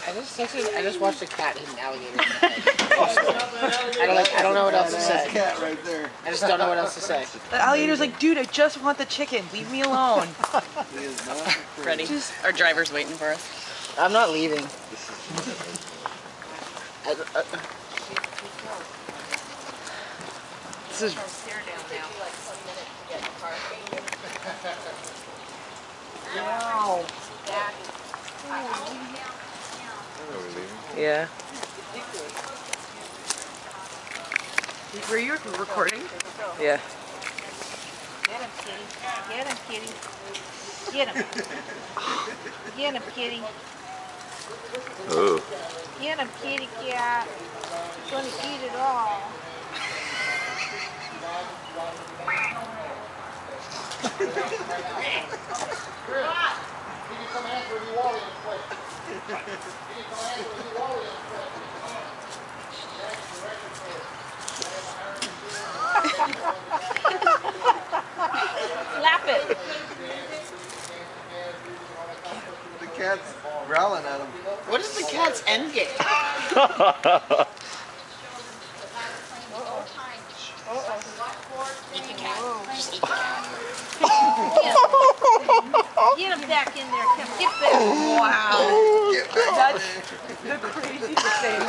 I just watched a cat hit an alligator in the head. I don't know what else to say. Cat right there. I just don't know what else to say. The alligator's like, dude, I just want the chicken. Leave me alone. He is not Ready? Our driver's waiting for us. I'm not leaving. This is. Wow. Yeah. Were you recording? Yeah. Get him, kitty. Get him, kitty. Get him. Get him, kitty. Oh. Get him, kitty cat. He's gonna eat it all. Slap it. The cat's growling at him. What is the cat's end game? Eat the cat. Just eat the cat. Get him back in there. Come, get back. Wow. That's the craziest thing.